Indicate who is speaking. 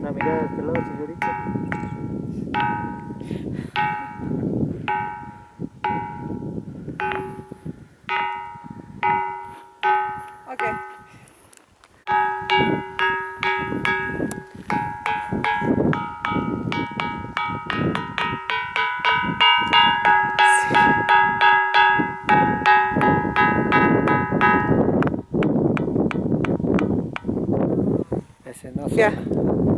Speaker 1: Una mirada de este lado, señorita.
Speaker 2: Ok.
Speaker 1: Ese no
Speaker 2: Ya.
Speaker 1: solo.